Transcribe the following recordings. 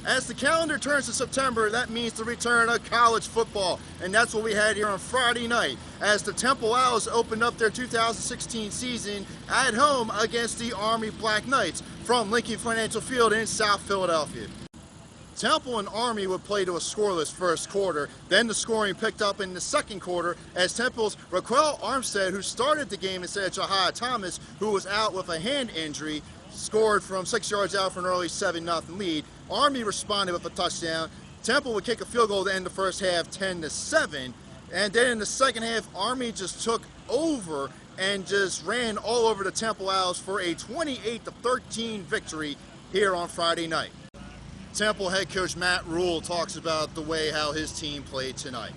As the calendar turns to September, that means the return of college football, and that's what we had here on Friday night as the Temple Owls opened up their 2016 season at home against the Army Black Knights from Lincoln Financial Field in South Philadelphia. Temple and Army would play to a scoreless first quarter. Then the scoring picked up in the second quarter as Temple's Raquel Armstead, who started the game instead of Jahia Thomas, who was out with a hand injury, scored from 6 yards out for an early 7-0 lead. Army responded with a touchdown. Temple would kick a field goal to end the first half 10-7. And then in the second half, Army just took over and just ran all over the Temple Owls for a 28-13 victory here on Friday night. Temple head coach Matt Rhule talks about the way how his team played tonight.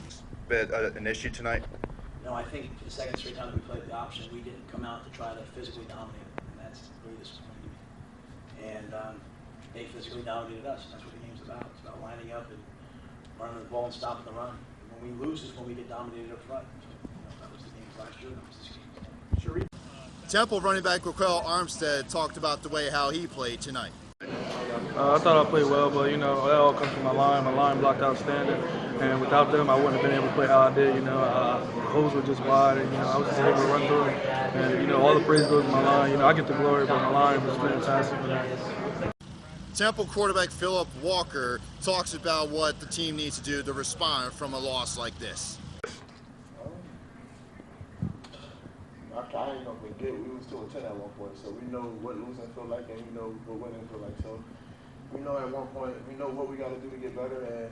An issue tonight? No, I think for the second straight time that we played the option, we didn't come out to try to physically dominate, and that's really disappointing. And they physically dominated us, and that's what the game's about. It's about lining up and running the ball and stopping the run. And when we lose is when we get dominated up front. So, that was the game last year, that was this game. Sure. Temple running back Raquel Armstead talked about the way how he played tonight. I thought I played well, but that all comes from my line. My line blocked outstanding, and without them, I wouldn't have been able to play how I did. The holes were just wide, and I was just able to run through them. And all the praise goes to my line. I get the glory, but my line was fantastic for that. Temple quarterback Philip Walker talks about what the team needs to do to respond from a loss like this. I didn't know we was 2-10 at one point, so we know what losing feel like, and we know what winning feel like. So we know at one point, we know what we got to do to get better, and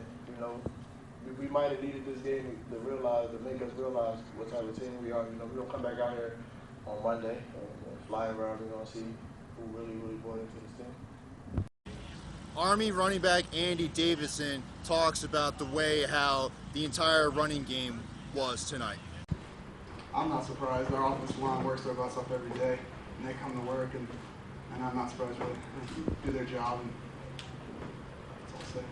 we might have needed this game to make us realize what type of team we are. We're gonna come back out here on Monday and fly around. We're gonna see who really bought into this team. Army running back Andy Davidson talks about the way how the entire running game was tonight. I'm not surprised. Our offensive line works their butts off every day, and they come to work, and I'm not surprised really. They do their job, and that's all I'll say.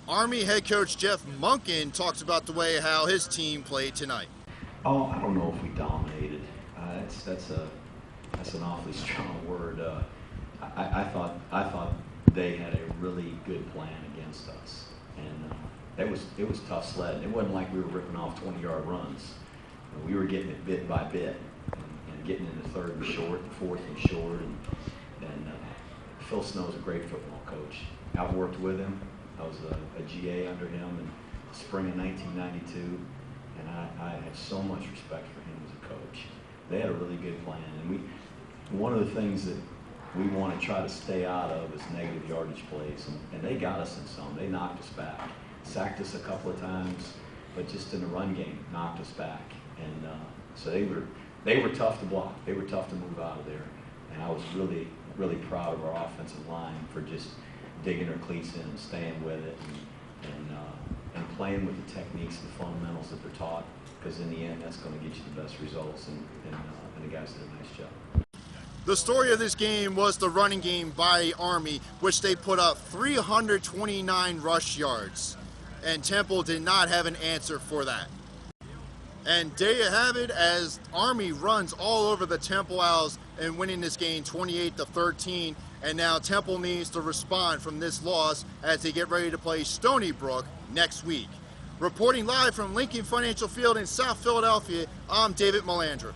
Army head coach Jeff Monken talks about the way how his team played tonight. Oh, I don't know if we dominated. That's an awfully strong word. I thought they had a really good plan against us, and it was tough sledding. It wasn't like we were ripping off 20-yard runs. We were getting it bit by bit, and getting into third and short, and fourth and short, and Phil Snow's a great football coach. I've worked with him. I was a GA under him in the spring of 1992, and I have so much respect for him as a coach. They had a really good plan, and one of the things that we want to try to stay out of is negative yardage plays, and they got us in some. They knocked us back, sacked us a couple of times, but just in the run game, knocked us back. And so they were tough to block. They were tough to move out of there. And I was really, really proud of our offensive line for just digging their cleats in and staying with it and playing with the techniques and the fundamentals that they're taught. Because in the end, that's going to get you the best results. And the guys did a nice job. The story of this game was the running game by Army, which they put up 329 rush yards. And Temple did not have an answer for that. And there you have it as Army runs all over the Temple Owls and winning this game 28-13. And now Temple needs to respond from this loss as they get ready to play Stony Brook next week. Reporting live from Lincoln Financial Field in South Philadelphia, I'm David Melandra.